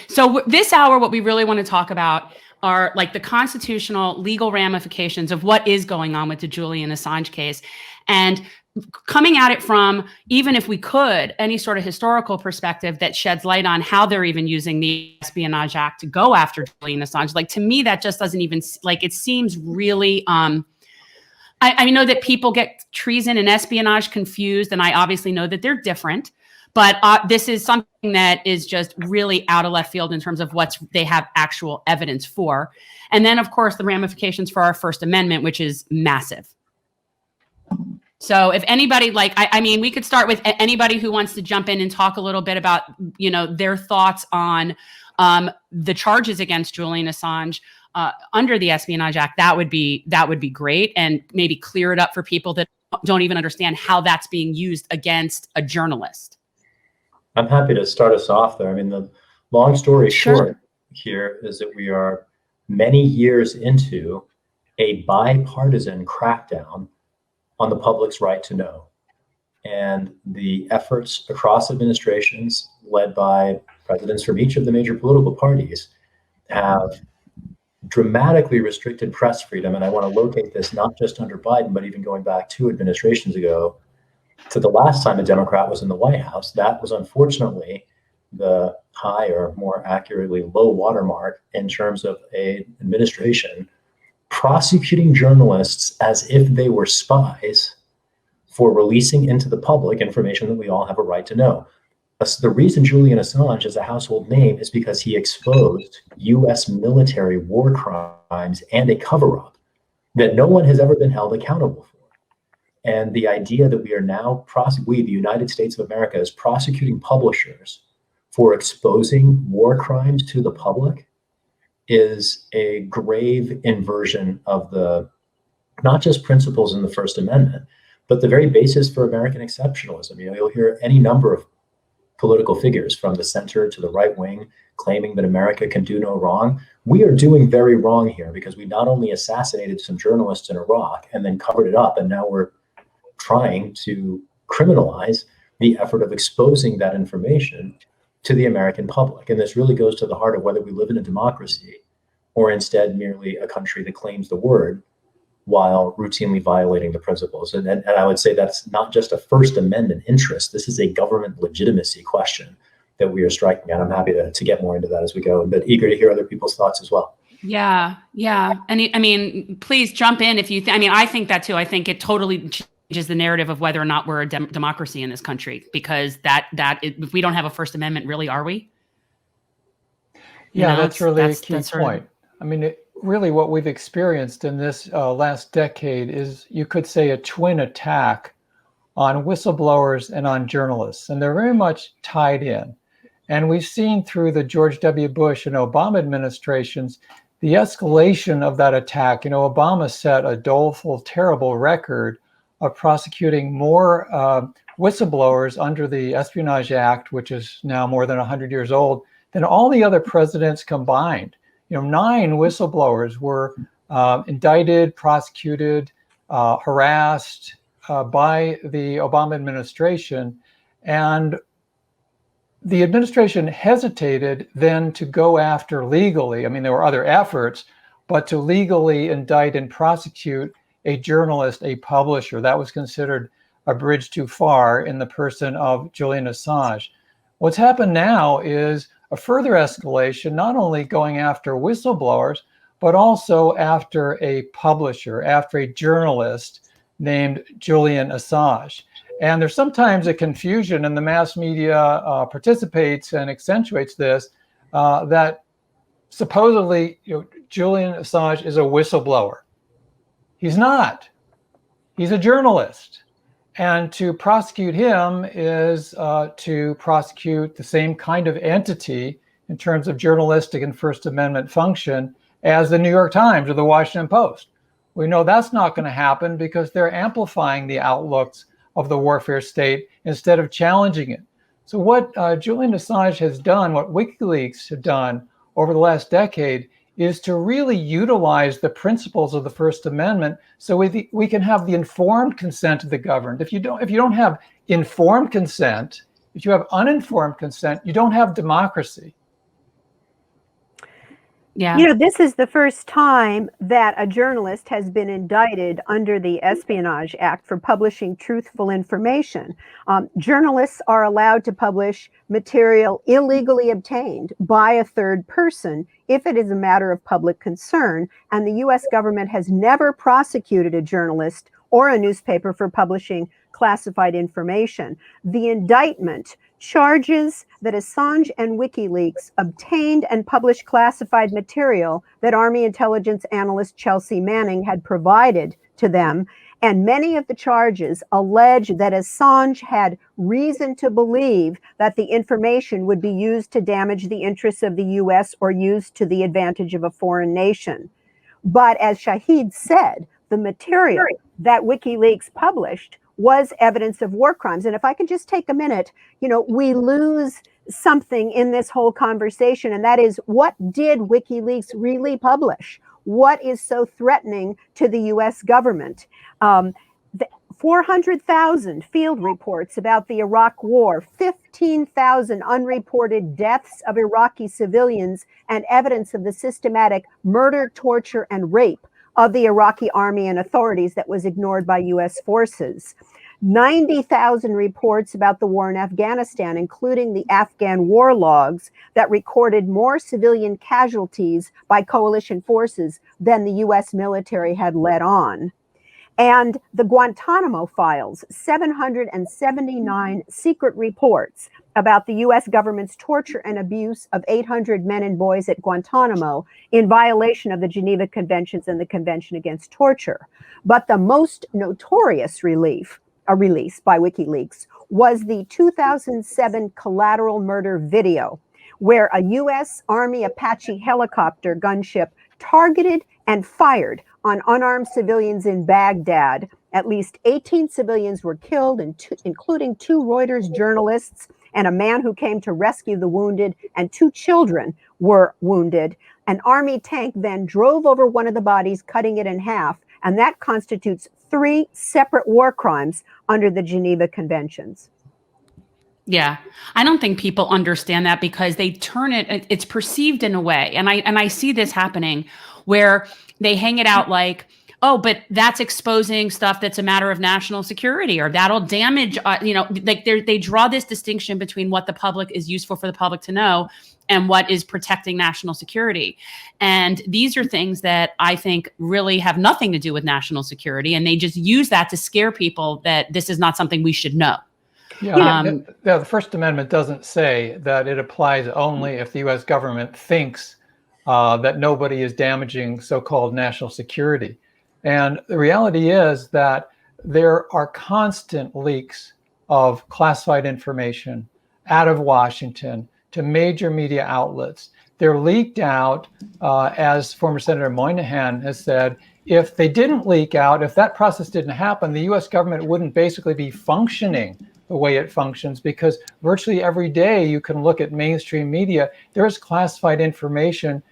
So this hour, what we really want to talk about are like the constitutional legal ramifications of what is going on with the Julian Assange case, and coming at it from, even if we could, any sort of historical perspective that sheds light on how they're even using the Espionage Act to go after Julian Assange. Like, to me, that just doesn't even, like, it seems really, I know that people get treason and espionage confused, and I obviously know that they're different. But this is something that is just really out of left field in terms of what they have actual evidence for. And then, of course, the ramifications for our First Amendment, which is massive. So if anybody, I mean, we could start with anybody who wants to jump in and talk a little bit about, their thoughts on the charges against Julian Assange under the Espionage Act. That would be great, and maybe clear it up for people that don't even understand how that's being used against a journalist. I'm happy to start us off there. I mean, the long story short here is that we are many years into a bipartisan crackdown on the public's right to know. And the efforts across administrations led by presidents from each of the major political parties have dramatically restricted press freedom. And I want to locate this not just under Biden, but even going back 2 administrations ago, to the last time a Democrat was in the White House. That was unfortunately the high, or more accurately, low watermark in terms of an administration prosecuting journalists as if they were spies for releasing into the public information that we all have a right to know. The reason Julian Assange is a household name is because he exposed US military war crimes and a cover-up that no one has ever been held accountable for. And the idea that we are now, the United States of America, is prosecuting publishers for exposing war crimes to the public is a grave inversion of the, not just principles in the First Amendment, but the very basis for American exceptionalism. You'll hear any number of political figures from the center to the right wing claiming that America can do no wrong. We are doing very wrong here, because we not only assassinated some journalists in Iraq and then covered it up, and now we're trying to criminalize the effort of exposing that information to the American public. And this really goes to the heart of whether we live in a democracy or instead merely a country that claims the word while routinely violating the principles. And I would say that's not just a First Amendment interest. This is a government legitimacy question that we are striking at. I'm happy to get more into that as we go, but eager to hear other people's thoughts as well. Yeah. And I mean, please jump in if you I think that too. I think it totally changes the narrative of whether or not we're a democracy in this country, because if we don't have a First Amendment, really, are we? That's really a key point. I mean, really what we've experienced in this last decade is, you could say, a twin attack on whistleblowers and on journalists, and they're very much tied in. And we've seen through the George W. Bush and Obama administrations the escalation of that attack. Obama set a doleful, terrible record of prosecuting more whistleblowers under the Espionage Act, which is now more than 100 years old, than all the other presidents combined. 9 whistleblowers were indicted, prosecuted, harassed by the Obama administration. And the administration hesitated then to go after legally. I mean, there were other efforts, but to legally indict and prosecute a journalist, a publisher, that was considered a bridge too far in the person of Julian Assange. What's happened now is a further escalation, not only going after whistleblowers, but also after a publisher, after a journalist named Julian Assange. And there's sometimes a confusion, and the mass media participates and accentuates this, that supposedly Julian Assange is a whistleblower. He's not. He's a journalist. And to prosecute him is to prosecute the same kind of entity in terms of journalistic and First Amendment function as the New York Times or the Washington Post. We know that's not going to happen because they're amplifying the outlooks of the warfare state instead of challenging it. So what Julian Assange has done, what WikiLeaks have done over the last decade, is to really utilize the principles of the First Amendment so we can have the informed consent of the governed. If you don't have informed consent, if you have uninformed consent, you don't have democracy. Yeah. You know, this is the first time that a journalist has been indicted under the Espionage Act for publishing truthful information. Journalists are allowed to publish material illegally obtained by a third person if it is a matter of public concern, and the US government has never prosecuted a journalist or a newspaper for publishing classified information. The indictment charges that Assange and WikiLeaks obtained and published classified material that Army intelligence analyst Chelsea Manning had provided to them. And many of the charges allege that Assange had reason to believe that the information would be used to damage the interests of the US or used to the advantage of a foreign nation. But as Shahid said, the material that WikiLeaks published was evidence of war crimes. And if I could just take a minute, you know, we lose something in this whole conversation, and that is, what did WikiLeaks really publish? What is so threatening to the US government? 400,000 field reports about the Iraq War, 15,000 unreported deaths of Iraqi civilians, and evidence of the systematic murder, torture, and rape of the Iraqi army and authorities that was ignored by US forces. 90,000 reports about the war in Afghanistan, including the Afghan war logs that recorded more civilian casualties by coalition forces than the US military had led on. And the Guantanamo files, 779 secret reports about the US government's torture and abuse of 800 men and boys at Guantanamo in violation of the Geneva Conventions and the Convention Against Torture. But the most notorious release by WikiLeaks was the 2007 collateral murder video, where a US Army Apache helicopter gunship targeted and fired on unarmed civilians in Baghdad. At least 18 civilians were killed, including 2 Reuters journalists and a man who came to rescue the wounded, and 2 children were wounded. An army tank then drove over one of the bodies, cutting it in half, and that constitutes 3 separate war crimes under the Geneva Conventions. Yeah, I don't think people understand that, because they turn it's perceived in a way. And I see this happening where they hang it out like, oh, but that's exposing stuff that's a matter of national security, or that'll damage, like they draw this distinction between what the public is useful for the public to know and what is protecting national security. And these are things that I think really have nothing to do with national security. And they just use that to scare people that this is not something we should know. Yeah, the First Amendment doesn't say that it applies only if the US government thinks that nobody is damaging so-called national security. And the reality is that there are constant leaks of classified information out of Washington to major media outlets. They're leaked out, as former Senator Moynihan has said. If they didn't leak out, if that process didn't happen, the US government wouldn't basically be functioning the way it functions, because virtually every day you can look at mainstream media, there's classified information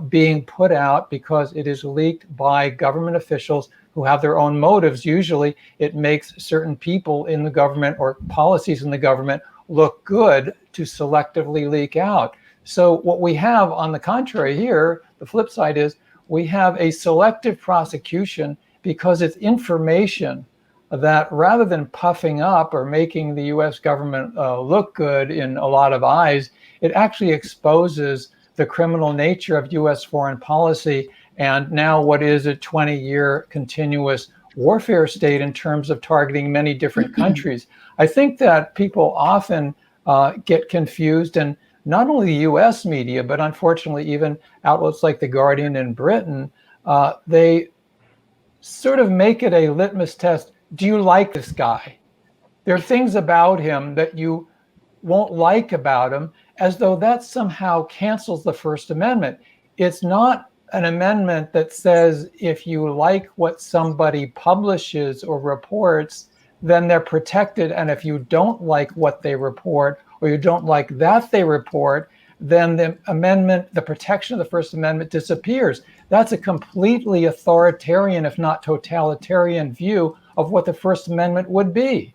being put out because it is leaked by government officials who have their own motives. Usually it makes certain people in the government or policies in the government look good to selectively leak out. So what we have on the contrary here, the flip side is, we have a selective prosecution because it's information that, rather than puffing up or making the US government look good in a lot of eyes, it actually exposes the criminal nature of US foreign policy, and now what is a 20-year continuous warfare state in terms of targeting many different countries. I think that people often get confused, and not only the US media, but unfortunately even outlets like The Guardian in Britain, they sort of make it a litmus test. Do you like this guy? There are things about him that you won't like about him, as though that somehow cancels the First Amendment. It's not an amendment that says if you like what somebody publishes or reports, then they're protected. And if you don't like what they report, or you don't like that they report, then the amendment, the protection of the First Amendment disappears. That's a completely authoritarian, if not totalitarian, view of what the First Amendment would be.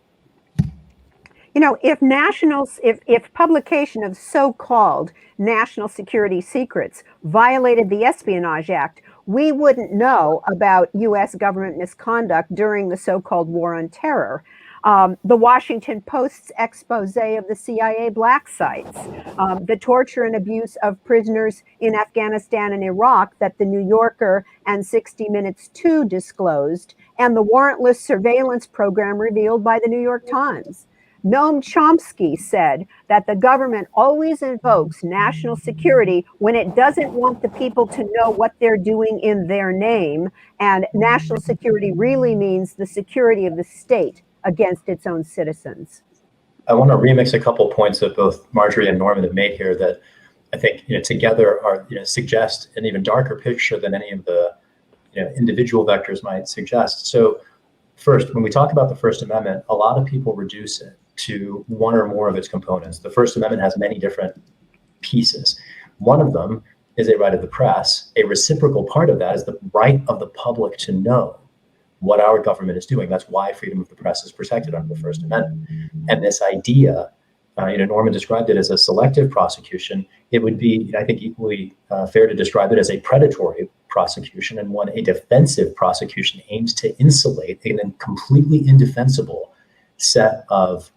You know, if publication of so-called national security secrets violated the Espionage Act, we wouldn't know about U.S. government misconduct during the so-called War on Terror. The Washington Post's expose of the CIA black sites, the torture and abuse of prisoners in Afghanistan and Iraq that the New Yorker and 60 Minutes 2 disclosed, and the warrantless surveillance program revealed by the New York Times. Noam Chomsky said that the government always invokes national security when it doesn't want the people to know what they're doing in their name, and national security really means the security of the state against its own citizens. I want to remix a couple points that both Marjorie and Norman have made here that I think together are suggest an even darker picture than any of the individual vectors might suggest. So first, when we talk about the First Amendment, a lot of people reduce it to one or more of its components. The First Amendment has many different pieces. One of them is a right of the press. A reciprocal part of that is the right of the public to know what our government is doing. That's why freedom of the press is protected under the First Amendment. And this idea, Norman described it as a selective prosecution. It would be, I think, equally fair to describe it as a predatory prosecution, and a defensive prosecution aimed to insulate a completely indefensible set of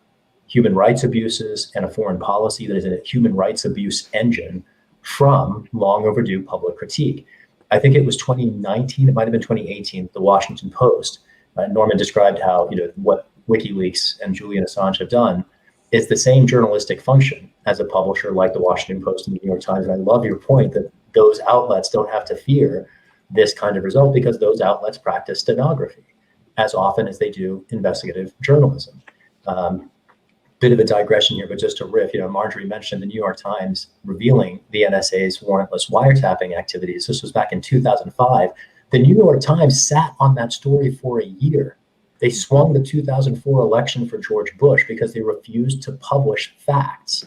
human rights abuses and a foreign policy that is a human rights abuse engine from long overdue public critique. I think it was 2019, it might have been 2018, the Washington Post. Norman described how what WikiLeaks and Julian Assange have done is the same journalistic function as a publisher like the Washington Post and the New York Times. And I love your point that those outlets don't have to fear this kind of result because those outlets practice stenography as often as they do investigative journalism. Bit of a digression here, but just to riff, Marjorie mentioned the New York Times revealing the NSA's warrantless wiretapping activities. This was back in 2005. The New York Times sat on that story for a year. They swung the 2004 election for George Bush because they refused to publish facts.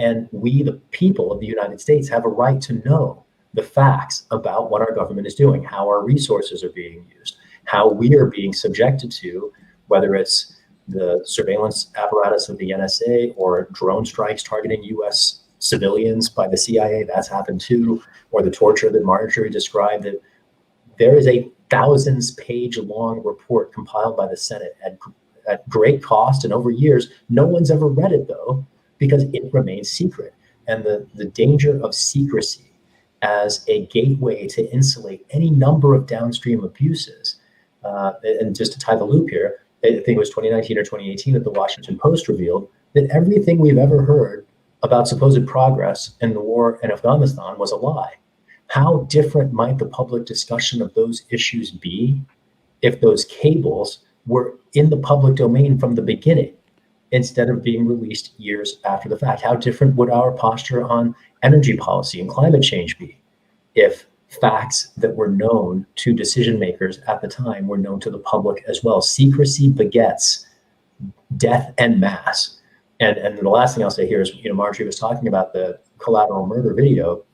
And we, the people of the United States, have a right to know the facts about what our government is doing, how our resources are being used, how we are being subjected to, whether it's the surveillance apparatus of the NSA or drone strikes targeting U.S. civilians by the CIA, that's happened too, or the torture that Marjorie described. That there is a thousands-page long report compiled by the Senate at great cost and over years. No one's ever read it, though, because it remains secret. And the danger of secrecy as a gateway to insulate any number of downstream abuses. And just to tie the loop here, I think it was 2019 or 2018 that the Washington Post revealed that everything we've ever heard about supposed progress in the war in Afghanistan was a lie. How different might the public discussion of those issues be if those cables were in the public domain from the beginning instead of being released years after the fact? How different would our posture on energy policy and climate change be if facts that were known to decision makers at the time were known to the public as well? Secrecy begets death en masse. And the last thing I'll say here is, Marjorie was talking about the collateral murder video.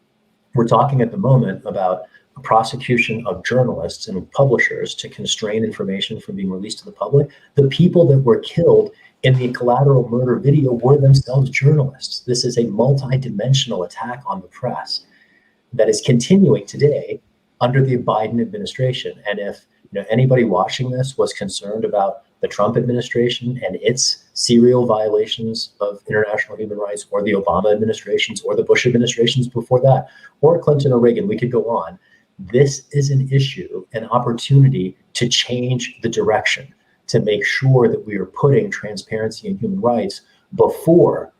We're talking at the moment about a prosecution of journalists and publishers to constrain information from being released to the public. The people that were killed in the collateral murder video were themselves journalists. This is a multi-dimensional attack on the press that is continuing today under the Biden administration. And if anybody watching this was concerned about the Trump administration and its serial violations of international human rights, or the Obama administrations, or the Bush administrations before that, or Clinton or Reagan, we could go on. This is an issue, an opportunity to change the direction, to make sure that we are putting transparency and human rights before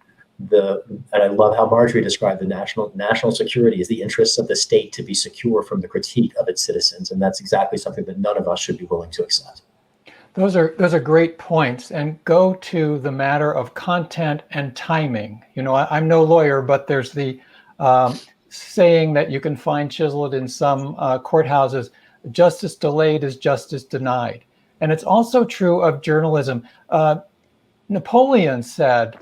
and I love how Marjorie described the national security as the interests of the state to be secure from the critique of its citizens. And that's exactly something that none of us should be willing to accept. Those are great points, and go to the matter of content and timing. I'm no lawyer, but there's the saying that you can find chiseled in some courthouses: justice delayed is justice denied. And it's also true of journalism. Napoleon said,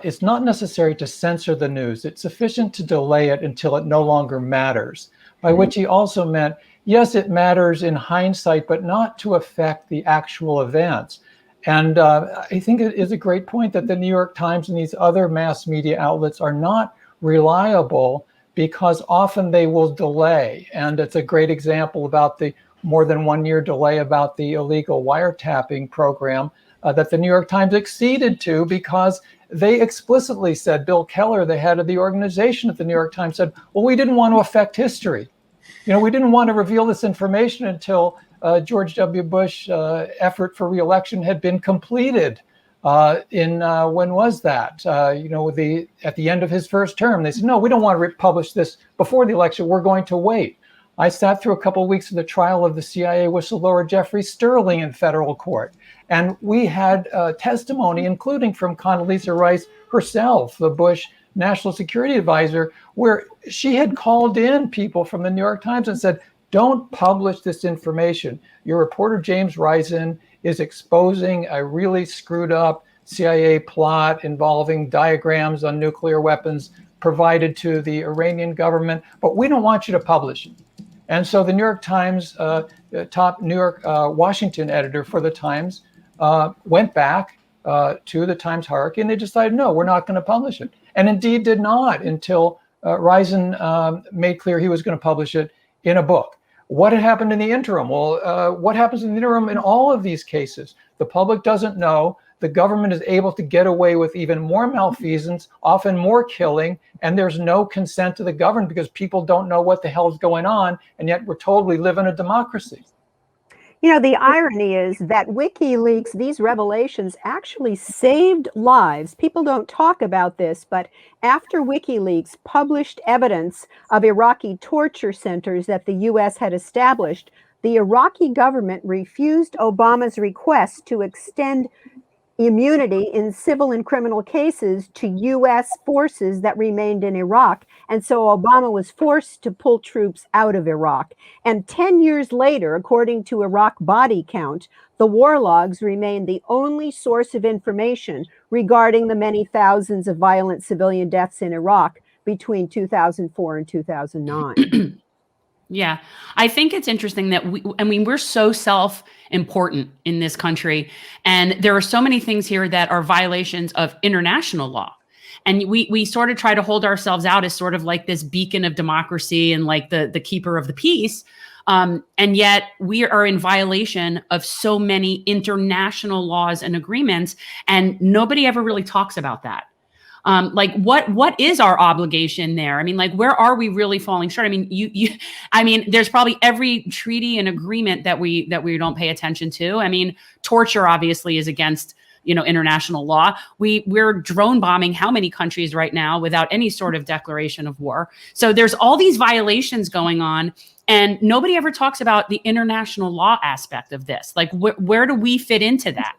it's not necessary to censor the news. It's sufficient to delay it until it no longer matters. By which he also meant, yes, it matters in hindsight, but not to affect the actual events. And I think it is a great point that the New York Times and these other mass media outlets are not reliable because often they will delay. And it's a great example about the more than 1 year delay about the illegal wiretapping program that the New York Times acceded to, because they explicitly said, Bill Keller, the head of the organization at the New York Times, said, well, we didn't want to affect history. You know, we didn't want to reveal this information until George W. Bush effort for re-election had been completed. When was that? At the end of his first term, they said, no, we don't want to publish this before the election. We're going to wait. I sat through a couple of weeks of the trial of the CIA whistleblower Jeffrey Sterling in federal court. And we had testimony, including from Condoleezza Rice herself, the Bush National Security Advisor, where she had called in people from the New York Times and said, don't publish this information. Your reporter, James Risen, is exposing a really screwed up CIA plot involving diagrams on nuclear weapons provided to the Iranian government, but we don't want you to publish it. And so the New York Times, top New York, Washington editor for the Times, went back to the Times hierarchy, and they decided, no, we're not going to publish it. And indeed did not until Risen made clear he was going to publish it in a book. What had happened in the interim? Well, what happens in the interim in all of these cases? The public doesn't know. The government is able to get away with even more malfeasance, often more killing, and there's no consent to the government because people don't know what the hell is going on, and yet we're told we live in a democracy. You know, the irony is that WikiLeaks, these revelations actually saved lives. People don't talk about this, but after WikiLeaks published evidence of Iraqi torture centers that the U.S. had established, the Iraqi government refused Obama's request to extend immunity in civil and criminal cases to U.S. forces that remained in Iraq. And so Obama was forced to pull troops out of Iraq. And 10 years later, according to Iraq body count, the war logs remain the only source of information regarding the many thousands of violent civilian deaths in Iraq between 2004 and 2009. Yeah, I think it's interesting that we're so self-important in this country, and there are so many things here that are violations of international law. And we sort of try to hold ourselves out as sort of like this beacon of democracy and like the keeper of the peace. And yet we are in violation of so many international laws and agreements, and nobody ever really talks about that. Like what is our obligation there? I mean, like, where are we really falling short? I mean, I mean, there's probably every treaty and agreement that we don't pay attention to. I mean, torture obviously is against, international law. We're drone bombing how many countries right now without any sort of declaration of war. So there's all these violations going on, and nobody ever talks about the international law aspect of this. Like, where do we fit into that?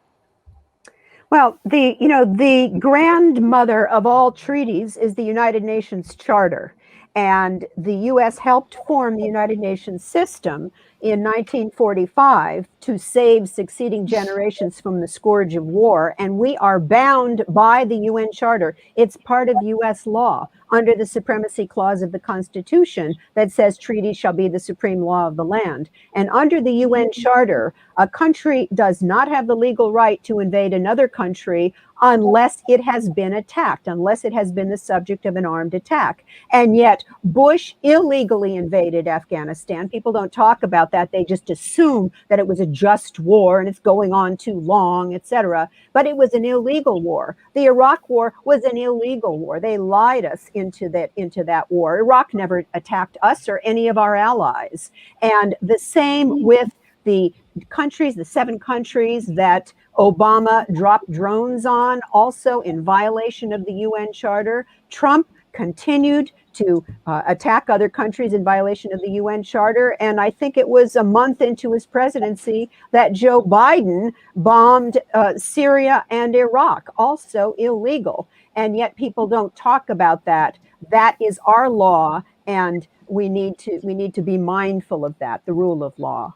Well, the grandmother of all treaties is the United Nations Charter. And the U.S. helped form the United Nations system in 1945 to save succeeding generations from the scourge of war. And we are bound by the UN Charter. It's part of U.S. law under the Supremacy Clause of the Constitution that says treaties shall be the supreme law of the land. And under the UN Charter, a country does not have the legal right to invade another country unless it has been attacked, unless it has been the subject of an armed attack. And yet Bush illegally invaded Afghanistan. People don't talk about that. They just assume that it was a just war and it's going on too long, etc. But it was an illegal war. The Iraq war was an illegal war. They lied us into that war. Iraq never attacked us or any of our allies. And the same with the countries, the 7 countries that Obama dropped drones on, also in violation of the UN Charter. Trump continued to attack other countries in violation of the UN Charter. And I think it was a month into his presidency that Joe Biden bombed Syria and Iraq, also illegal. And yet people don't talk about that. That is our law, and we need to be mindful of that, the rule of law.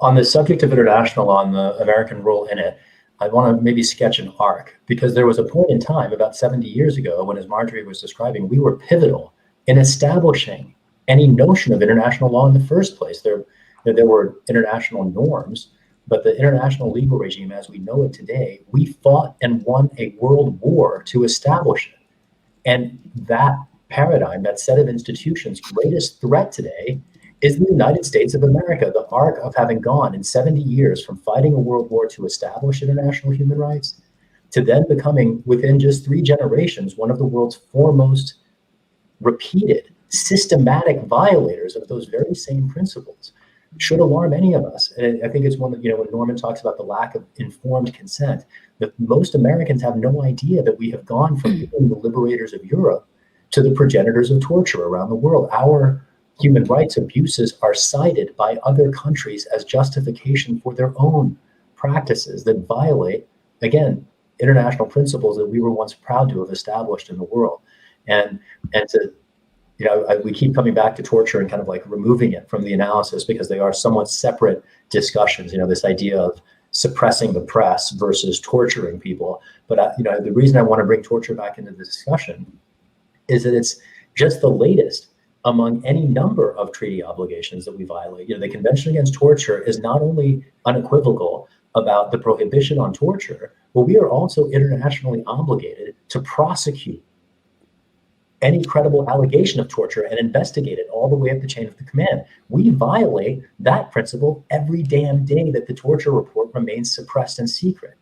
On the subject of international law and the American role in it, I want to maybe sketch an arc, because there was a point in time about 70 years ago when, as Marjorie was describing, we were pivotal in establishing any notion of international law in the first place. There were international norms, But the international legal regime, as we know it today, we fought and won a world war to establish it. And that paradigm, that set of institutions, greatest threat today is the United States of America, the arc of having gone in 70 years from fighting a world war to establish international human rights to then becoming, within just 3 generations, one of the world's foremost repeated, systematic violators of those very same principles, should alarm any of us. And I think it's one that, when Norman talks about the lack of informed consent, that most Americans have no idea that we have gone from being the liberators of Europe to the progenitors of torture around the world. Our human rights abuses are cited by other countries as justification for their own practices that violate, again, international principles that we were once proud to have established in the world. And to, we keep coming back to torture and kind of like removing it from the analysis because they are somewhat separate discussions, this idea of suppressing the press versus torturing people. But, the reason I want to bring torture back into the discussion is that it's just the latest among any number of treaty obligations that we violate. The Convention Against Torture is not only unequivocal about the prohibition on torture, but we are also internationally obligated to prosecute any credible allegation of torture and investigate it all the way up the chain of the command. We violate that principle every damn day that the torture report remains suppressed and secret.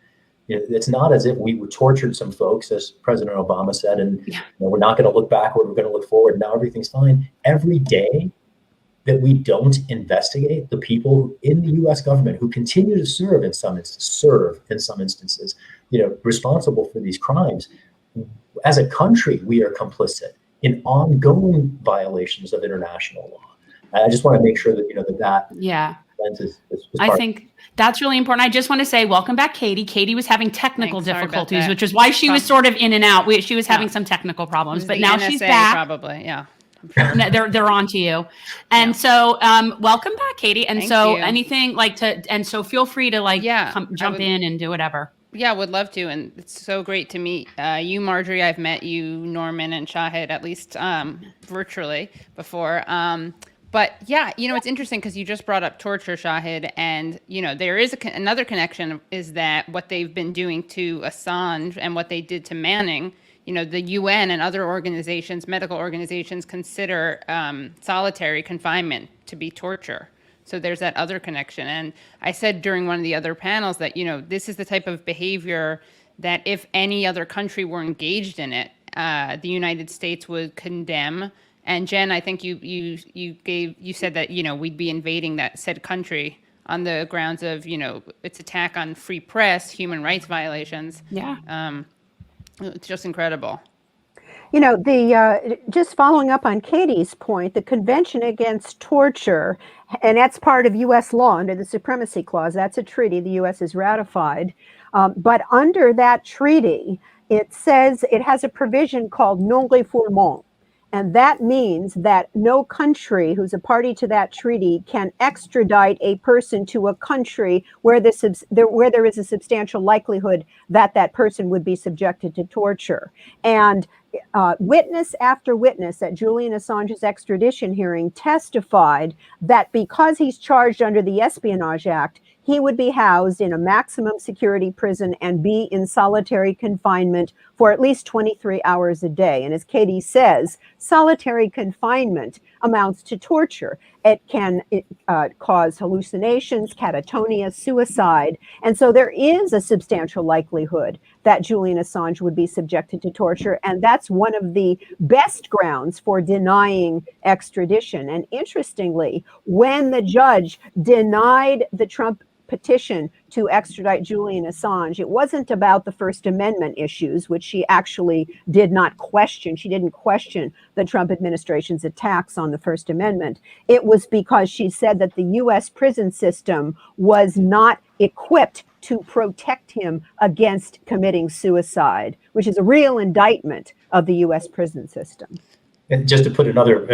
It's not as if we tortured some folks, as President Obama said, and we're not going to look backward, we're going to look forward, now everything's fine. Every day that we don't investigate the people in the U.S. government who continue to serve in some instances, responsible for these crimes, as a country, we are complicit in ongoing violations of international law. I just want to make sure that that lens is I think that's really important. I just want to say welcome back, Katie. Katie was having technical difficulties, which is why she was sort of in and out. She was having some technical problems, but now she's back. Probably, yeah. They're on to you. And so welcome back, Katie. And Thank so you. anything and so feel free to jump in and do whatever. Yeah, would love to. And it's so great to meet you, Marjorie. I've met you, Norman, and Shahid, at least virtually before. But yeah, it's interesting because you just brought up torture, Shahid. And, there is another connection is that what they've been doing to Assange and what they did to Manning, the UN and other organizations, medical organizations, consider solitary confinement to be torture. So there's that other connection. And I said during one of the other panels that, this is the type of behavior that if any other country were engaged in it, the United States would condemn. And Jen, I think you said that, we'd be invading that said country on the grounds of, its attack on free press, human rights violations. Yeah. It's just incredible. Just following up on Katie's point, the Convention Against Torture, and that's part of U.S. law under the Supremacy Clause. That's a treaty the U.S. has ratified. But under that treaty, it says it has a provision called non-refoulement. And that means that no country who's a party to that treaty can extradite a person to a country where there is a substantial likelihood that that person would be subjected to torture. And witness after witness at Julian Assange's extradition hearing testified that because he's charged under the Espionage Act, he would be housed in a maximum security prison and be in solitary confinement for at least 23 hours a day. And as Katie says, solitary confinement amounts to torture. It can cause hallucinations, catatonia, suicide. And so there is a substantial likelihood that Julian Assange would be subjected to torture. And that's one of the best grounds for denying extradition. And interestingly, when the judge denied the Trump petition to extradite Julian Assange, it wasn't about the First Amendment issues, which she actually did not question. She didn't question the Trump administration's attacks on the First Amendment. It was because she said that the U.S. prison system was not equipped to protect him against committing suicide, which is a real indictment of the U.S. prison system. And just to put another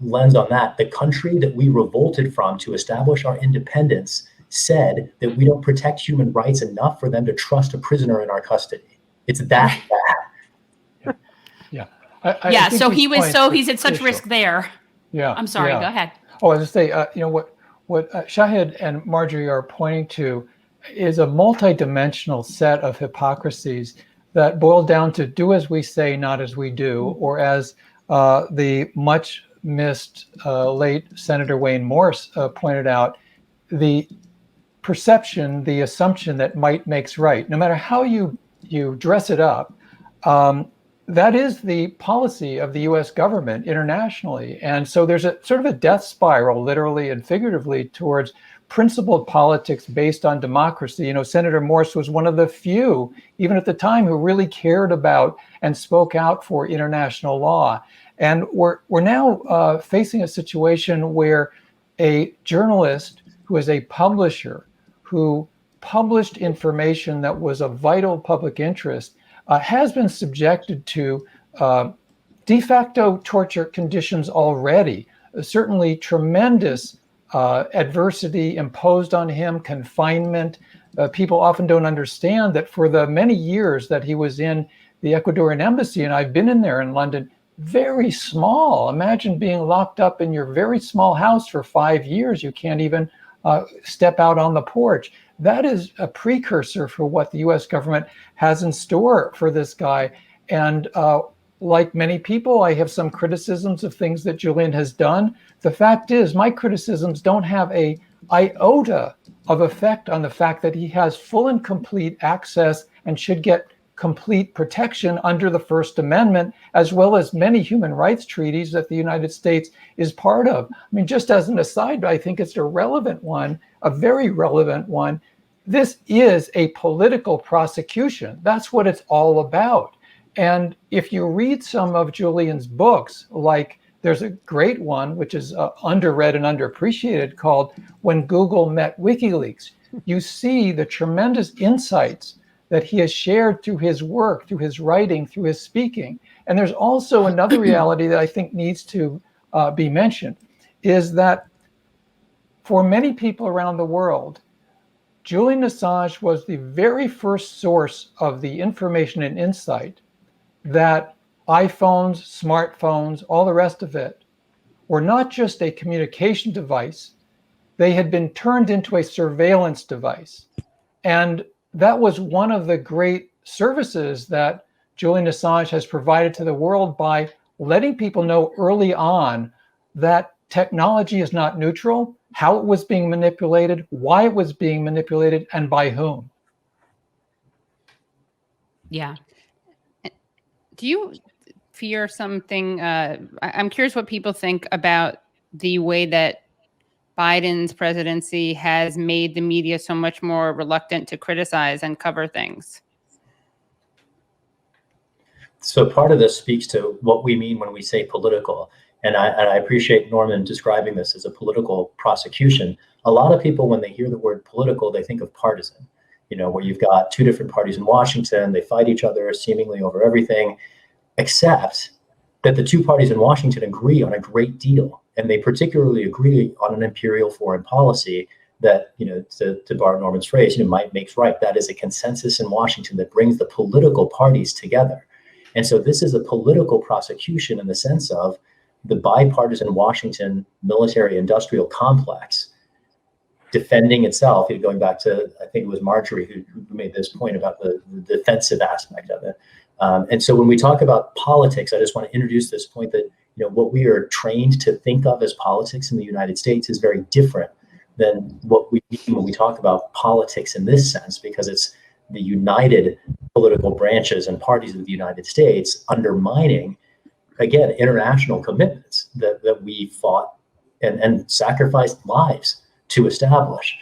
lens on that, the country that we revolted from to establish our independence said that we don't protect human rights enough for them to trust a prisoner in our custody. It's that bad. So he's at such risk there. Yeah. I'm sorry. Yeah. Go ahead. Oh, I was just say, what Shahid and Marjorie are pointing to is a multidimensional set of hypocrisies that boil down to do as we say, not as we do, or as the much missed late Senator Wayne Morse pointed out, the perception, the assumption that might makes right. No matter how you dress it up, that is the policy of the US government internationally. And so there's a sort of a death spiral, literally and figuratively, towards principled politics based on democracy. You know, Senator Morse was one of the few, even at the time, who really cared about and spoke out for international law. And we're now facing a situation where a journalist who is a publisher, who published information that was of vital public interest, has been subjected to de facto torture conditions already. Certainly tremendous adversity imposed on him, confinement. People often don't understand that for the many years that he was in the Ecuadorian embassy, and I've been in there in London, very small. Imagine being locked up in your very small house for 5 years. You can't even step out on the porch. That is a precursor for what the US government has in store for this guy. And like many people, I have some criticisms of things that Julian has done. The fact is, my criticisms don't have a iota of effect on the fact that he has full and complete access and should get complete protection under the First Amendment, as well as many human rights treaties that the United States is part of. I mean, just as an aside, I think it's a relevant one, a very relevant one. This is a political prosecution. That's what it's all about. And if you read some of Julian's books, like there's a great one, which is underread and underappreciated, called When Google Met WikiLeaks, you see the tremendous insights that he has shared through his work, through his writing, through his speaking. And there's also another reality that I think needs to be mentioned, is that for many people around the world, Julian Assange was the very first source of the information and insight that iPhones, smartphones, all the rest of it were not just a communication device, they had been turned into a surveillance device. And that was one of the great services that Julian Assange has provided to the world by letting people know early on that technology is not neutral, how it was being manipulated, why it was being manipulated, and by whom. Yeah. Do you fear something? I'm curious what people think about the way that Biden's presidency has made the media so much more reluctant to criticize and cover things. So part of this speaks to what we mean when we say political. And I appreciate Norman describing this as a political prosecution. A lot of people, when they hear the word political, they think of partisan, you know, where you've got two different parties in Washington, they fight each other seemingly over everything, except that the two parties in Washington agree on a great deal. And they particularly agree on an imperial foreign policy that, you know, to borrow Norman's phrase, you know, might makes right. That is a consensus in Washington that brings the political parties together. And so this is a political prosecution in the sense of the bipartisan Washington military industrial complex defending itself, you know, going back to, I think it was Marjorie who made this point about the defensive aspect of it. And so when we talk about politics, I just want to introduce this point that, you know, what we are trained to think of as politics in the United States is very different than what we mean when we talk about politics in this sense, because it's the united political branches and parties of the United States undermining, again, international commitments that we fought and sacrificed lives to establish.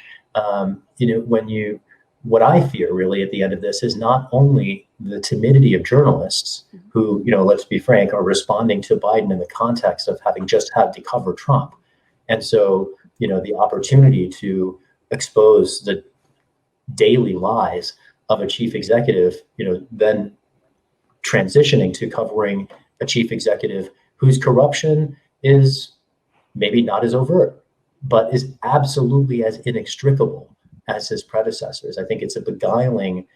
You know, what I fear really at the end of this is not only the timidity of journalists who, you know, let's be frank, are responding to Biden in the context of having just had to cover Trump. And so, you know, the opportunity to expose the daily lies of a chief executive, you know, then transitioning to covering a chief executive whose corruption is maybe not as overt, but is absolutely as inextricable as his predecessors. I think it's a beguiling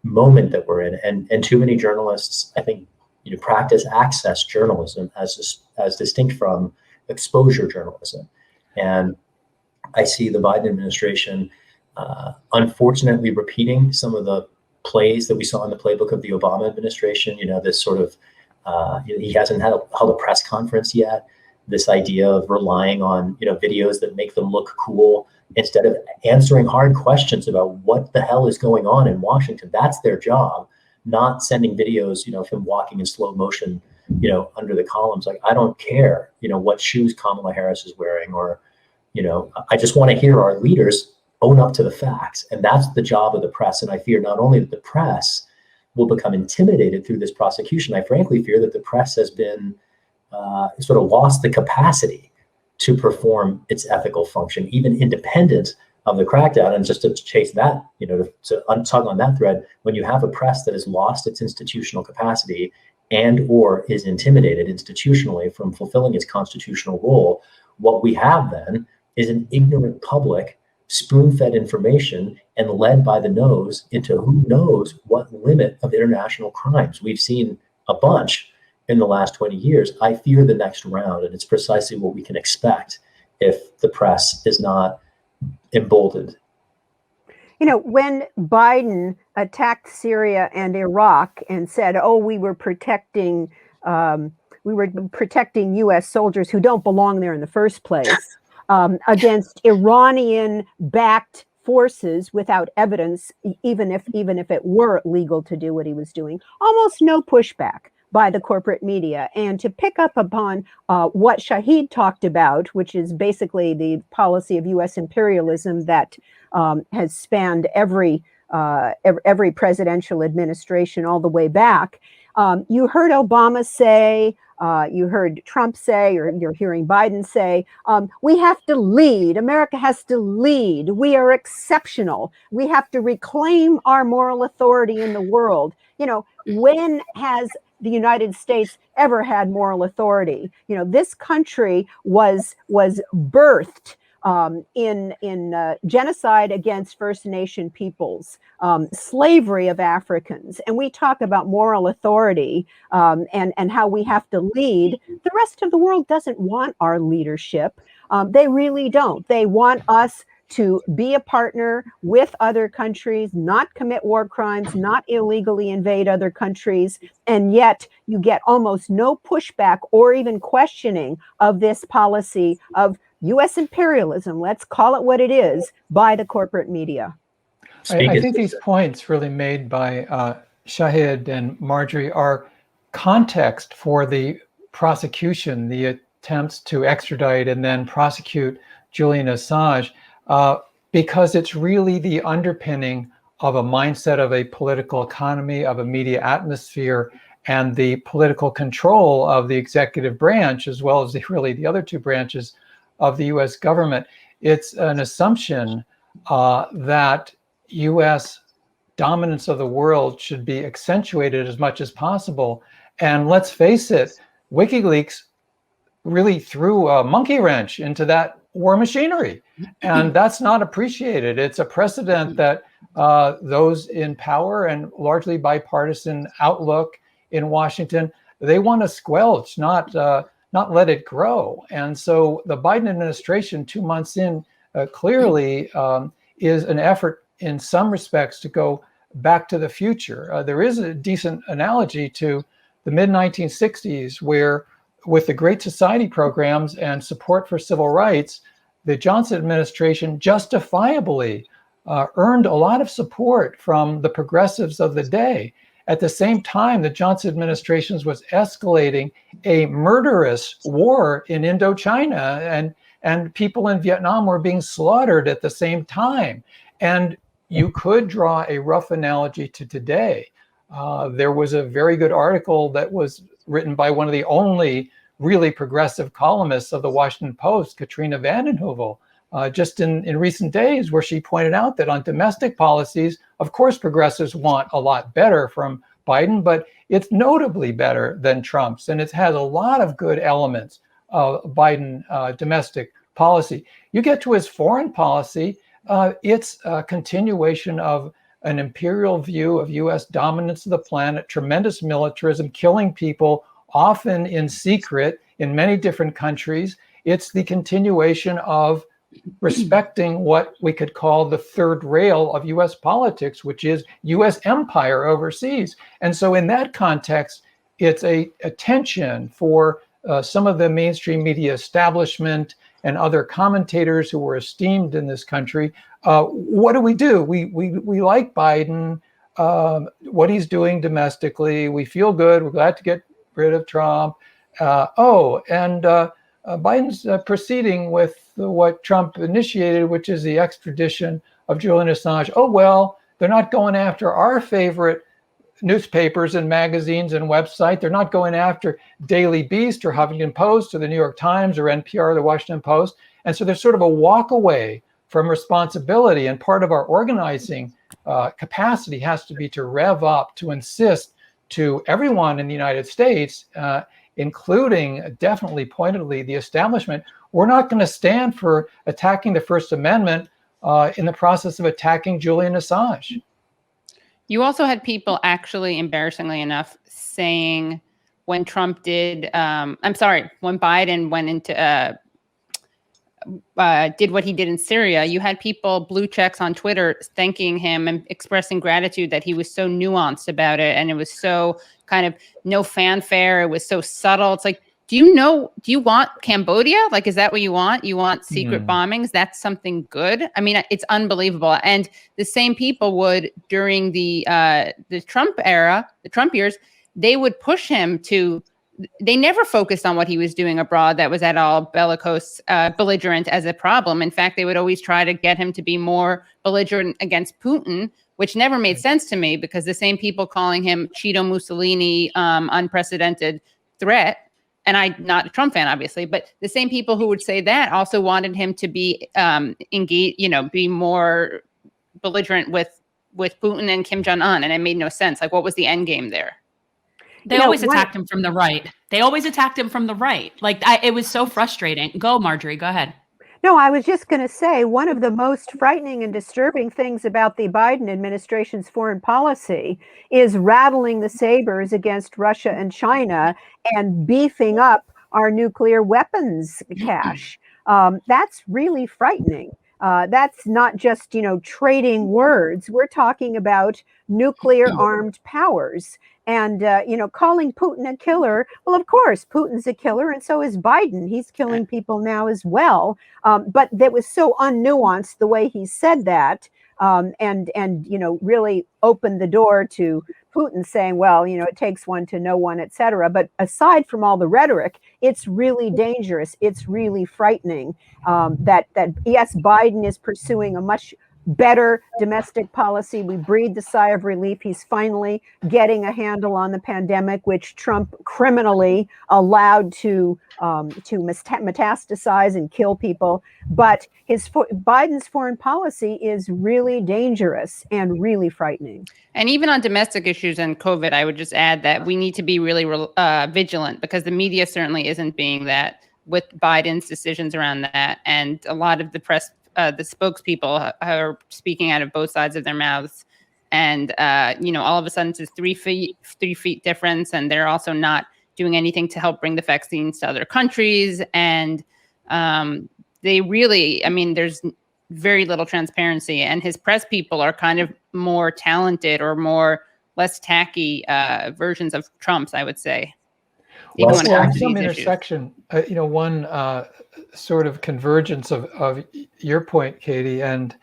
moment that we're in, and too many journalists, I think, you know, practice access journalism as distinct from exposure journalism. And I see the Biden administration unfortunately repeating some of the plays that we saw in the playbook of the Obama administration. This sort of, he hasn't held a press conference yet. This idea of relying on, videos that make them look cool instead of answering hard questions about what the hell is going on in Washington. That's their job, not sending videos, of him walking in slow motion, under the columns. Like, I don't care, what shoes Kamala Harris is wearing, or, I just want to hear our leaders own up to the facts. And that's the job of the press. And I fear not only that the press will become intimidated through this prosecution, I frankly fear that the press has been sort of lost the capacity to perform its ethical function, even independent of the crackdown. And just to chase that, to tug on that thread, when you have a press that has lost its institutional capacity and or is intimidated institutionally from fulfilling its constitutional role, what we have then is an ignorant public, spoon-fed information and led by the nose into who knows what limit of international crimes. We've seen a bunch in the last 20 years. I fear the next round, and it's precisely what we can expect if the press is not emboldened. When Biden attacked Syria and Iraq and said, "Oh, we were protecting U.S. soldiers who don't belong there in the first place," against Iranian-backed forces without evidence, even if it were legal to do what he was doing, almost no pushback by the corporate media. And to pick up upon what Shahid talked about, which is basically the policy of U.S. imperialism that has spanned every presidential administration all the way back. You heard Obama say, you heard Trump say, or you're hearing Biden say, we have to lead. America has to lead. We are exceptional. We have to reclaim our moral authority in the world. When has the United States ever had moral authority? This country was birthed in genocide against First Nation peoples, slavery of Africans, and we talk about moral authority and how we have to lead. The rest of the world doesn't want our leadership. They really don't. They want us to be a partner with other countries, not commit war crimes, not illegally invade other countries, and yet you get almost no pushback or even questioning of this policy of U.S. imperialism, let's call it what it is, by the corporate media. I think these points really made by Shahid and Marjorie are context for the prosecution, the attempts to extradite and then prosecute Julian Assange, because it's really the underpinning of a mindset of a political economy, of a media atmosphere, and the political control of the executive branch, as well as the other two branches of the U.S. government. It's an assumption that U.S. dominance of the world should be accentuated as much as possible. And let's face it, WikiLeaks really threw a monkey wrench into that war machinery, and that's not appreciated. It's a precedent that those in power and largely bipartisan outlook in Washington, they want to squelch, not let it grow. And so the Biden administration, 2 months in, clearly is an effort in some respects to go back to the future. There is a decent analogy to the mid-1960s where, with the Great Society programs and support for civil rights, the Johnson administration justifiably earned a lot of support from the progressives of the day. At the same time, the Johnson administration was escalating a murderous war in Indochina, and people in Vietnam were being slaughtered at the same time. And you could draw a rough analogy to today. There was a very good article that was written by one of the only really progressive columnists of the Washington Post, Katrina vanden Heuvel, just in recent days, where she pointed out that on domestic policies, of course, progressives want a lot better from Biden, but it's notably better than Trump's. And it has a lot of good elements of Biden domestic policy. You get to his foreign policy, it's a continuation of an imperial view of U.S. dominance of the planet, tremendous militarism, killing people, often in secret in many different countries. It's the continuation of respecting what we could call the third rail of U.S. politics, which is U.S. empire overseas. And so in that context, it's a tension for some of the mainstream media establishment and other commentators who were esteemed in this country. What do? We like Biden, what he's doing domestically. We feel good. We're glad to get rid of Trump. Biden's proceeding with what Trump initiated, which is the extradition of Julian Assange. Oh, well, they're not going after our favorite newspapers and magazines and website. They're not going after Daily Beast or Huffington Post or the New York Times or NPR or the Washington Post. And so there's sort of a walk away from responsibility. And part of our organizing capacity has to be to rev up, to insist to everyone in the United States, including definitely pointedly the establishment, we're not going to stand for attacking the First Amendment in the process of attacking Julian Assange. You also had people actually, embarrassingly enough, saying when Trump did, when Biden went into, did what he did in Syria, you had people, blue checks on Twitter, thanking him and expressing gratitude that he was so nuanced about it. And it was so kind of no fanfare. It was so subtle. It's like, do you want Cambodia? Like, is that what you want? You want secret bombings? That's something good. I mean, it's unbelievable. And the same people would, during the Trump era, the Trump years, they would push him to, they never focused on what he was doing abroad that was at all belligerent as a problem. In fact, they would always try to get him to be more belligerent against Putin, which never made sense to me, because the same people calling him Cheeto Mussolini, unprecedented threat, and I'm not a Trump fan, obviously, but the same people who would say that also wanted him to be engaged, be more belligerent with Putin and Kim Jong-un, and it made no sense. Like, what was the end game there? They always attacked him from the right. They always attacked him from the right. Like, it was so frustrating. Go, Marjorie, go ahead. No, I was just going to say, one of the most frightening and disturbing things about the Biden administration's foreign policy is rattling the sabers against Russia and China and beefing up our nuclear weapons cache. That's really frightening. That's not just, trading words. We're talking about nuclear armed powers. And, calling Putin a killer. Well, of course, Putin's a killer, and so is Biden. He's killing people now as well. But that was so unnuanced the way he said that, and really opened the door to Putin saying, well, it takes one to know one, et cetera. But aside from all the rhetoric, it's really dangerous. It's really frightening that yes, Biden is pursuing a much better domestic policy. We breathed a sigh of relief. He's finally getting a handle on the pandemic, which Trump criminally allowed to metastasize and kill people. But Biden's foreign policy is really dangerous and really frightening. And even on domestic issues and COVID, I would just add that we need to be really vigilant, because the media certainly isn't being that with Biden's decisions around that. And a lot of the press, the spokespeople are speaking out of both sides of their mouths. And, all of a sudden it's a 3 feet difference. And they're also not doing anything to help bring the vaccines to other countries. And they really, there's very little transparency. And his press people are kind of more talented or less tacky versions of Trump's, I would say. Well, some intersection, one sort of convergence of your point, Katie, and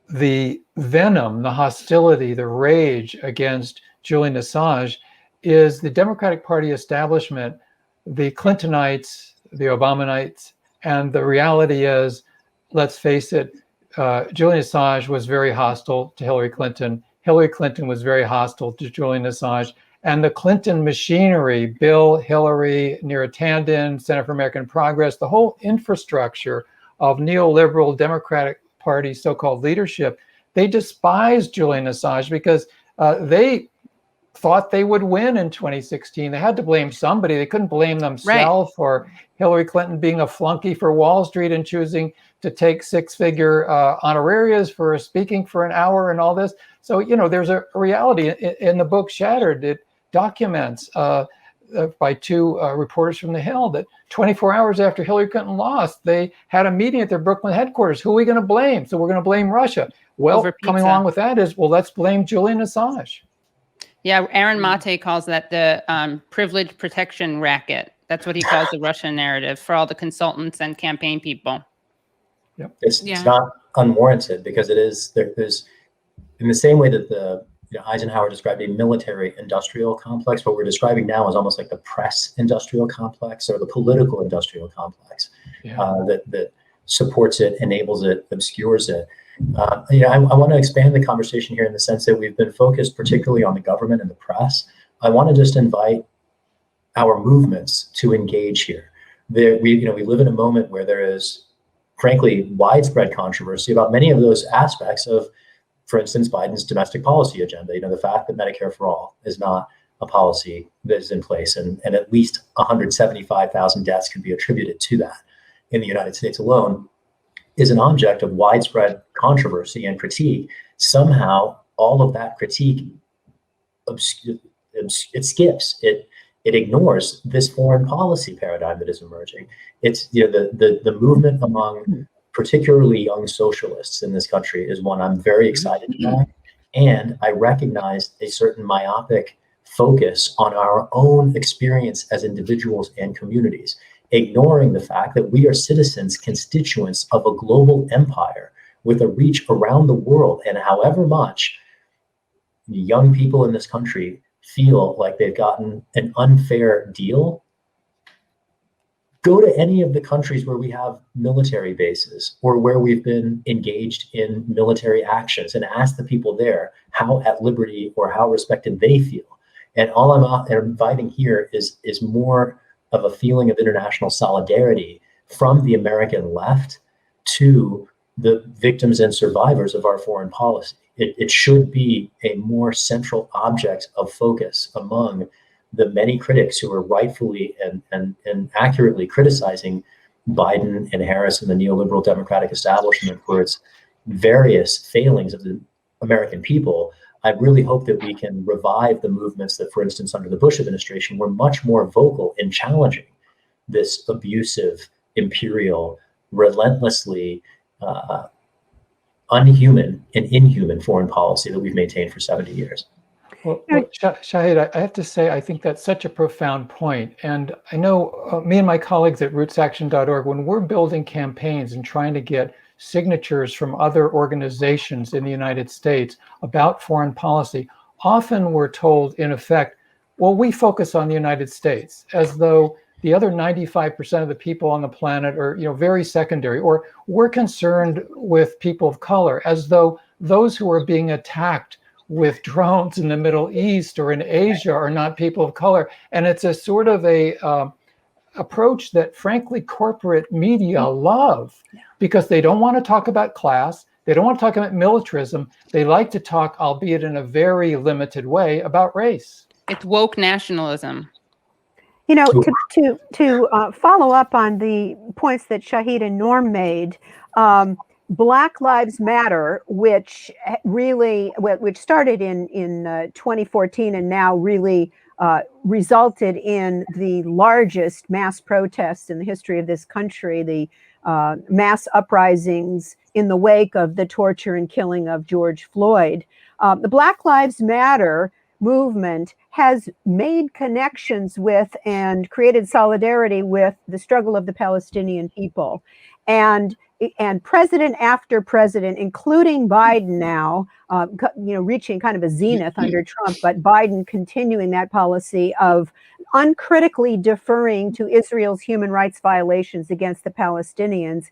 the venom, the hostility, the rage against Julian Assange is the Democratic Party establishment, the Clintonites, the Obamanites, and the reality is, let's face it, Julian Assange was very hostile to Hillary Clinton. Hillary Clinton was very hostile to Julian Assange. And the Clinton machinery, Bill, Hillary, Neera Tanden, Center for American Progress, the whole infrastructure of neoliberal Democratic Party so-called leadership, they despised Julian Assange because they thought they would win in 2016. They had to blame somebody. They couldn't blame themselves for Hillary Clinton being a flunky for Wall Street and choosing to take six-figure honorariums for speaking for an hour and all this. So, there's a reality in the book Shattered. It documents by two reporters from The Hill that 24 hours after Hillary Clinton lost, they had a meeting at their Brooklyn headquarters. Who are we going to blame? So we're going to blame Russia. Well, coming along with that is, well, let's blame Julian Assange. Yeah, Aaron Mate calls that the privilege protection racket. That's what he calls the Russian narrative for all the consultants and campaign people. Yep. It's not unwarranted because it is there's in the same way that Eisenhower described a military industrial complex. What we're describing now is almost like the press industrial complex or the political industrial complex that supports it, enables it, obscures it. I want to expand the conversation here in the sense that we've been focused particularly on the government and the press. I want to just invite our movements to engage here. We live in a moment where there is, frankly, widespread controversy about many of those aspects of, for instance, Biden's domestic policy agenda. The fact that Medicare for all is not a policy that is in place, and at least 175,000 deaths could be attributed to that in the United States alone, is an object of widespread controversy and critique. Somehow, all of that critique it skips it. It ignores this foreign policy paradigm that is emerging. It's the movement among particularly young socialists in this country is one I'm very excited about, and I recognize a certain myopic focus on our own experience as individuals and communities, ignoring the fact that we are citizens, constituents of a global empire with a reach around the world, and however much young people in this country feel like they've gotten an unfair deal, go to any of the countries where we have military bases or where we've been engaged in military actions and ask the people there how at liberty or how respected they feel. And all I'm inviting here is more of a feeling of international solidarity from the American left to the victims and survivors of our foreign policy. It should be a more central object of focus among the many critics who are rightfully and accurately criticizing Biden and Harris and the neoliberal democratic establishment for its various failings of the American people. I really hope that we can revive the movements that, for instance, under the Bush administration, were much more vocal in challenging this abusive, imperial, relentlessly unhuman and inhuman foreign policy that we've maintained for 70 years. Well, Shahid, I have to say, I think that's such a profound point. And I know me and my colleagues at rootsaction.org, when we're building campaigns and trying to get signatures from other organizations in the United States about foreign policy, often we're told, in effect, well, we focus on the United States, as though the other 95% of the people on the planet are, very secondary, or we're concerned with people of color, as though those who are being attacked with drones in the Middle East or in Asia are not people of color. And it's a sort of a approach that, frankly, corporate media love, because they don't want to talk about class. They don't want to talk about militarism. They like to talk, albeit in a very limited way, about race. It's woke nationalism. To follow up on the points that Shahid and Norm made, Black Lives Matter, which started in 2014 and now really resulted in the largest mass protests in the history of this country, the mass uprisings in the wake of the torture and killing of George Floyd. The Black Lives Matter movement has made connections with and created solidarity with the struggle of the Palestinian people. And president after president, including Biden now, reaching kind of a zenith under Trump, but Biden continuing that policy of uncritically deferring to Israel's human rights violations against the Palestinians,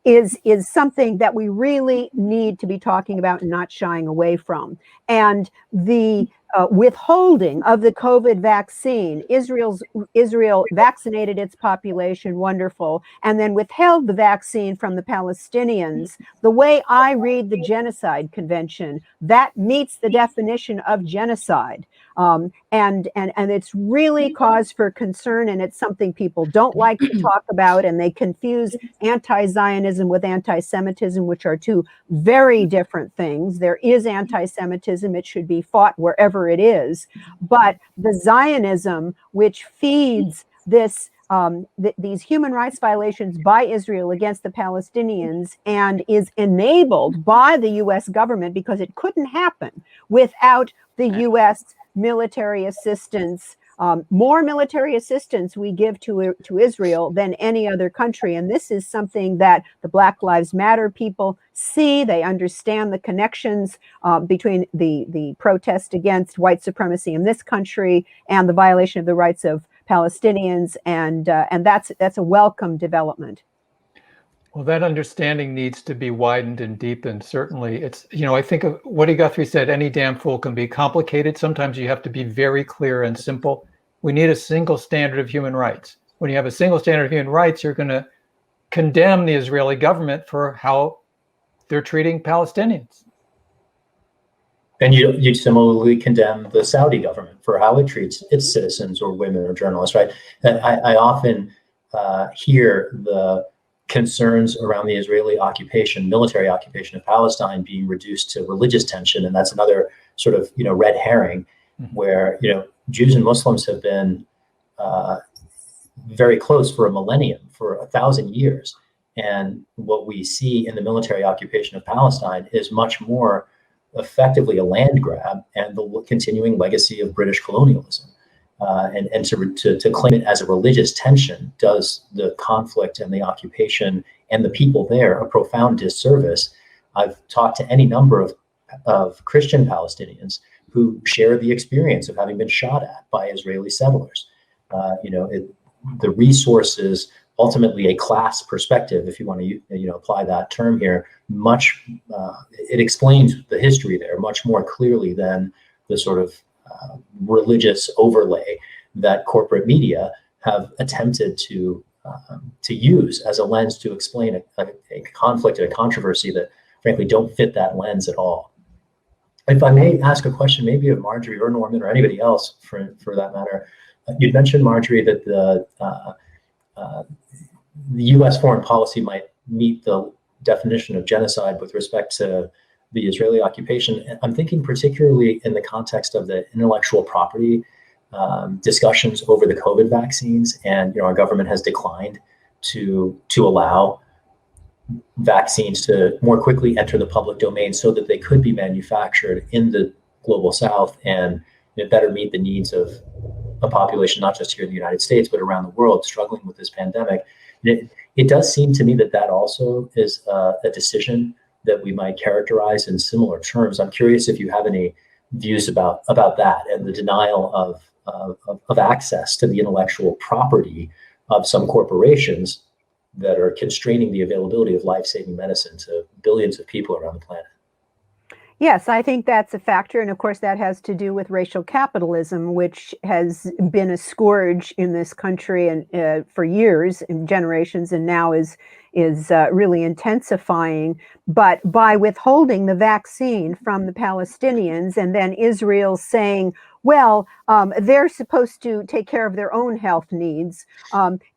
is something that we really need to be talking about and not shying away from. And the withholding of the COVID vaccine, Israel vaccinated its population, wonderful, and then withheld the vaccine from the Palestinians. The way I read the Genocide Convention Convention, that meets the definition of genocide. And it's really cause for concern, and it's something people don't like to talk about, and they confuse anti-Zionism with anti-Semitism, which are two very different things. There is anti-Semitism. It should be fought wherever it is. But the Zionism, which feeds this these human rights violations by Israel against the Palestinians and is enabled by the U.S. government, because it couldn't happen without the U.S. military assistance, more military assistance we give to Israel than any other country. And this is something that the Black Lives Matter people see. They understand the connections between the protest against white supremacy in this country and the violation of the rights of Palestinians, and that's a welcome development. Well, that understanding needs to be widened and deepened. Certainly, it's, I think of Woody Guthrie said, any damn fool can be complicated. Sometimes you have to be very clear and simple. We need a single standard of human rights. When you have a single standard of human rights, you're going to condemn the Israeli government for how they're treating Palestinians. And you similarly condemn the Saudi government for how it treats its citizens or women or journalists, right? And I often hear the concerns around the Israeli occupation, military occupation of Palestine being reduced to religious tension. And that's another sort of, red herring where, Jews and Muslims have been very close for a millennium, for 1,000 years. And what we see in the military occupation of Palestine is much more effectively a land grab and the continuing legacy of British colonialism. And to claim it as a religious tension does the conflict and the occupation and the people there a profound disservice. I've talked to any number of Christian Palestinians who share the experience of having been shot at by Israeli settlers. The resources, ultimately a class perspective, if you want to apply that term here, it explains the history there much more clearly than the sort of religious overlay that corporate media have attempted to use as a lens to explain a conflict and a controversy that frankly don't fit that lens at all. If I may ask a question, maybe of Marjorie or Norman or anybody else for that matter, you'd mentioned, Marjorie, that the U.S. foreign policy might meet the definition of genocide with respect to the Israeli occupation. I'm thinking particularly in the context of the intellectual property discussions over the COVID vaccines, and our government has declined to allow vaccines to more quickly enter the public domain so that they could be manufactured in the global South and better meet the needs of a population not just here in the United States but around the world struggling with this pandemic. It does seem to me that also is a decision that we might characterize in similar terms. I'm curious if you have any views about that and the denial of access to the intellectual property of some corporations that are constraining the availability of life-saving medicine to billions of people around the planet. Yes, I think that's a factor. And of course, that has to do with racial capitalism, which has been a scourge in this country and for years and generations, and now is really intensifying. But by withholding the vaccine from the Palestinians and then Israel saying, well, they're supposed to take care of their own health needs,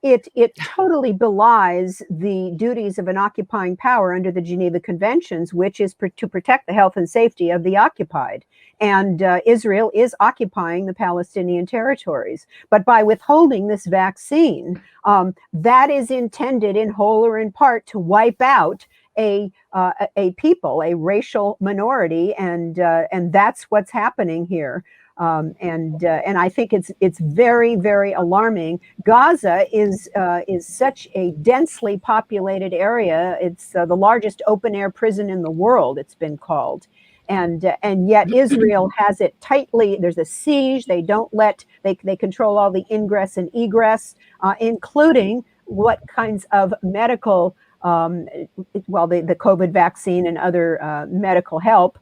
it totally belies the duties of an occupying power under the Geneva Conventions, which is to protect the health and safety of the occupied. And Israel is occupying the Palestinian territories. But by withholding this vaccine, that is intended in whole or in part to wipe out a people, a racial minority, and that's what's happening here. And I think it's very, very alarming. Gaza is such a densely populated area. It's the largest open air prison in the world, it's been called. And yet Israel has it tightly. There's a siege. They don't let, they control all the ingress and egress, including what kinds of medical, the COVID vaccine and other medical help.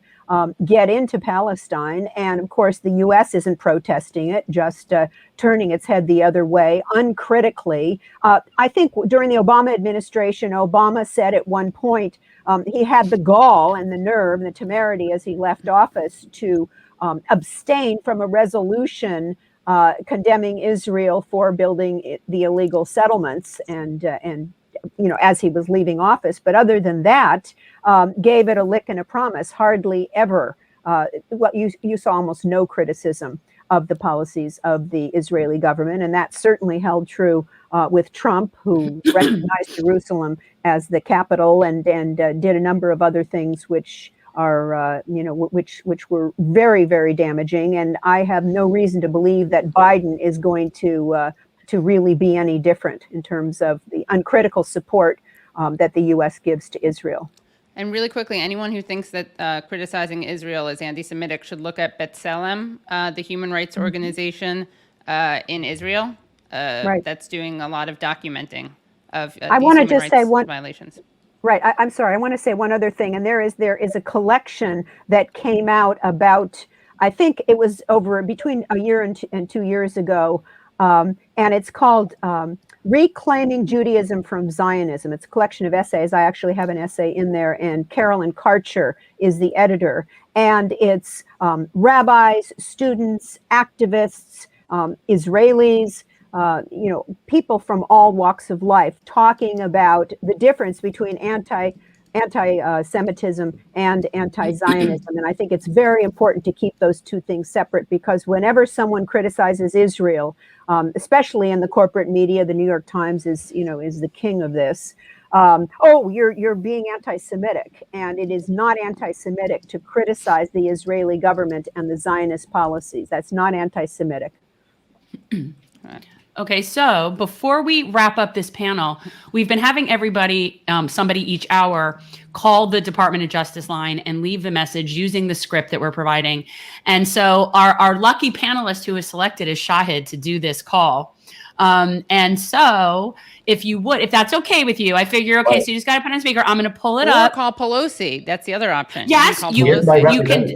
get into Palestine. And of course, the U.S. isn't protesting it, just turning its head the other way uncritically. I think during the Obama administration, Obama said at one point he had the gall and the nerve and the temerity as he left office to abstain from a resolution condemning Israel for building the illegal settlements and as he was leaving office. But other than that, gave it a lick and a promise. Hardly ever. You saw almost no criticism of the policies of the Israeli government, and that certainly held true with Trump, who recognized Jerusalem as the capital and did a number of other things which are which were very, very damaging. And I have no reason to believe that Biden is going to really be any different in terms of the uncritical support that the U.S. gives to Israel. And really quickly, anyone who thinks that criticizing Israel is anti-Semitic should look at B'Tselem, the human rights organization in Israel that's doing a lot of documenting of I want to just say violations. Right. I'm sorry. I want to say one other thing. And there is a collection that came out about, I think it was over between a year and 2 years ago. And it's called Reclaiming Judaism from Zionism. It's a collection of essays. I actually have an essay in there, and Carolyn Karcher is the editor. And it's rabbis, students, activists, Israelis, people from all walks of life talking about the difference between anti-Semitism and anti-Zionism. And I think it's very important to keep those two things separate, because whenever someone criticizes Israel, especially in the corporate media, the New York Times is the king of this. You're being anti-Semitic, and it is not anti-Semitic to criticize the Israeli government and the Zionist policies. That's not anti-Semitic. Okay, so before we wrap up this panel, we've been having everybody, somebody each hour, call the Department of Justice line and leave the message using the script that we're providing. And so our lucky panelist who was selected is Shahid to do this call. And so if that's okay with you, I figure, okay, so you just got to put on speaker. I'm going to pull it up. Or call Pelosi. That's the other option. Yes, you can.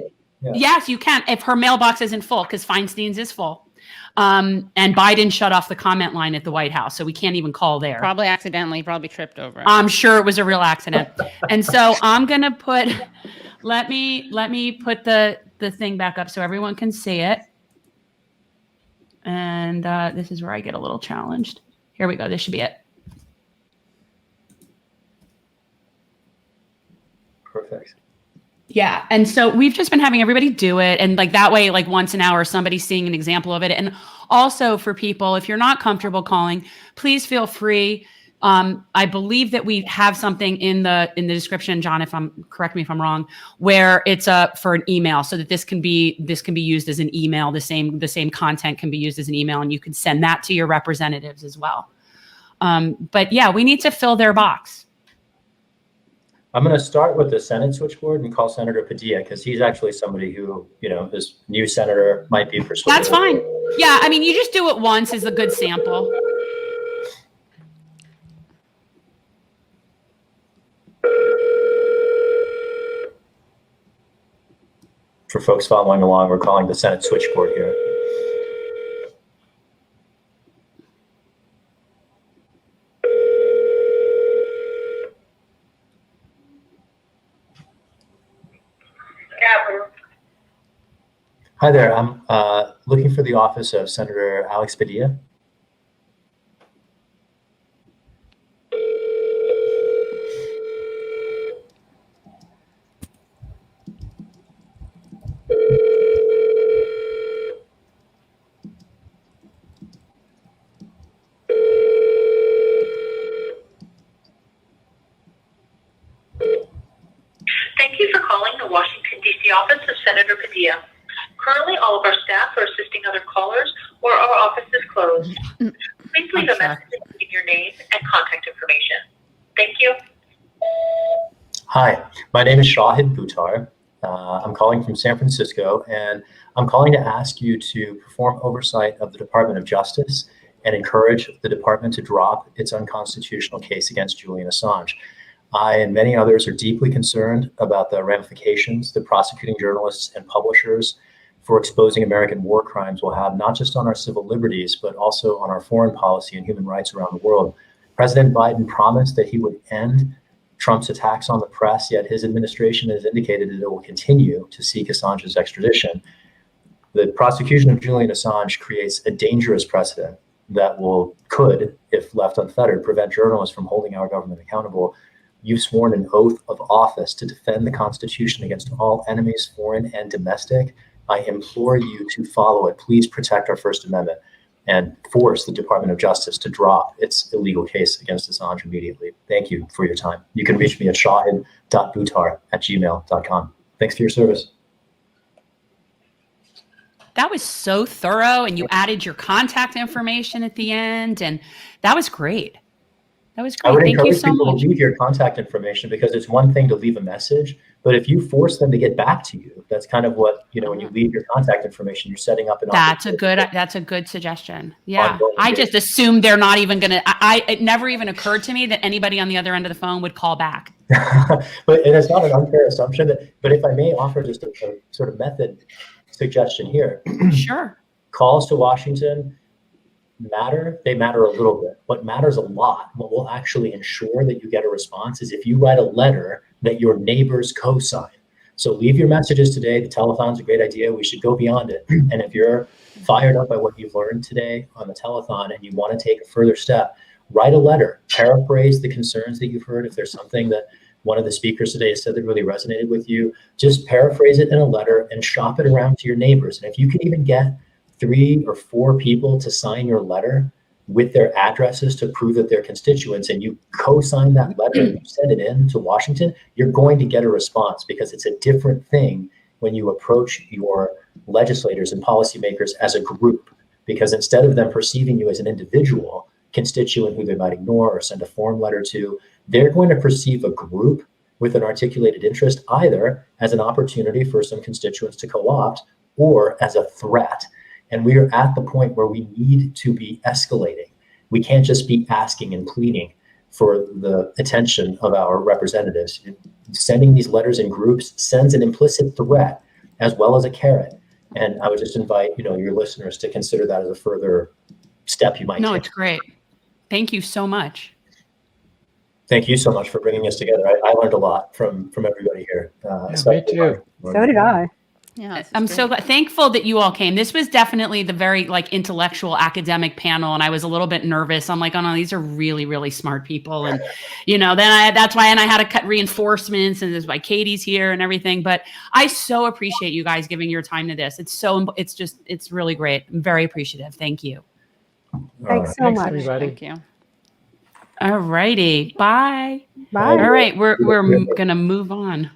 Yeah. Yes, you can. If her mailbox isn't full, because Feinstein's is full. And Biden shut off the comment line at the White House, so we can't even call there. Probably accidentally, probably tripped over it. I'm sure it was a real accident. And so I'm gonna let me put the thing back up so everyone can see it. And this is where I get a little challenged. Here we go. This should be it. Perfect. Yeah. And so we've just been having everybody do it. And like that way, like once an hour, somebody's seeing an example of it. And also for people, if you're not comfortable calling, please feel free. I believe that we have something in the description, John, correct me if I'm wrong, where it's for an email, so that this can be used as an email. The same content can be used as an email, and you can send that to your representatives as well. But yeah, we need to fill their box. I'm going to start with the Senate switchboard and call Senator Padilla, because he's actually somebody who, this new senator might be persuaded. That's fine. Yeah, I mean, you just do it once is a good sample. For folks following along, we're calling the Senate switchboard here. Hi there. I'm looking for the office of Senator Alex Padilla. Thank you for calling the Washington, D.C. office of Senator Padilla. Currently, all of our staff are assisting other callers, or our office is closed. Please leave a message including your name and contact information. Thank you. Hi, my name is Shahid Buttar. I'm calling from San Francisco, and I'm calling to ask you to perform oversight of the Department of Justice and encourage the department to drop its unconstitutional case against Julian Assange. I and many others are deeply concerned about the ramifications that prosecuting journalists and publishers for exposing American war crimes will have, not just on our civil liberties, but also on our foreign policy and human rights around the world. President Biden promised that he would end Trump's attacks on the press, yet his administration has indicated that it will continue to seek Assange's extradition. The prosecution of Julian Assange creates a dangerous precedent that could, if left unfettered, prevent journalists from holding our government accountable. You've sworn an oath of office to defend the Constitution against all enemies, foreign and domestic. I implore you to follow it. Please protect our First Amendment and force the Department of Justice to drop its illegal case against Assange immediately. Thank you for your time. You can reach me at shahid.buttar@gmail.com. Thanks for your service. That was so thorough, and you added your contact information at the end, and that was great. That was great. Thank you so much. I would encourage people to leave your contact information, because it's one thing to leave a message, but if you force them to get back to you, that's kind of what, when you leave your contact information, you're setting up an That's a good suggestion. Yeah. I just assumed they're not even going to, it never even occurred to me that anybody on the other end of the phone would call back. And it's not an unfair assumption, but if I may offer just a sort of method suggestion here. Sure. Calls to Washington matter. They matter a little bit. What matters a lot, what will actually ensure that you get a response, is if you write a letter that your neighbors co-sign. So leave your messages today. The telethon's a great idea. We should go beyond it. And if you're fired up by what you've learned today on the telethon and you want to take a further step, write a letter, paraphrase the concerns that you've heard. If there's something that one of the speakers today has said that really resonated with you, just paraphrase it in a letter and shop it around to your neighbors. And if you can even get 3 or 4 people to sign your letter with their addresses to prove that they're constituents, and you co-sign that letter and you send it in to Washington, you're going to get a response, because it's a different thing when you approach your legislators and policymakers as a group, because instead of them perceiving you as an individual constituent who they might ignore or send a form letter to, they're going to perceive a group with an articulated interest either as an opportunity for some constituents to co-opt or as a threat. And we are at the point where we need to be escalating. We can't just be asking and pleading for the attention of our representatives. Sending these letters in groups sends an implicit threat as well as a carrot. And I would just invite, your listeners to consider that as a further step you might take. No, it's great. Thank you so much. Thank you so much for bringing us together. I learned a lot from everybody here. Me too. So did I. Yeah, I'm so thankful that you all came. This was definitely the very intellectual academic panel, and I was a little bit nervous. I'm like, oh no, these are really, really smart people, and that's why. And I had to cut reinforcements, and this is why Katie's here and everything. But I so appreciate you guys giving your time to this. It's really great. I'm very appreciative. Thank you. Thanks so much, everybody. Thank you. All righty. Bye. Bye. All right, we're gonna move on.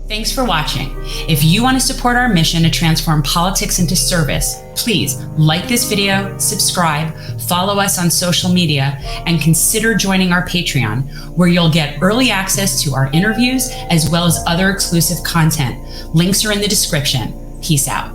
Thanks for watching. If you want to support our mission to transform politics into service, please like this video, subscribe, follow us on social media, and consider joining our Patreon, where you'll get early access to our interviews as well as other exclusive content. Links are in the description. Peace out.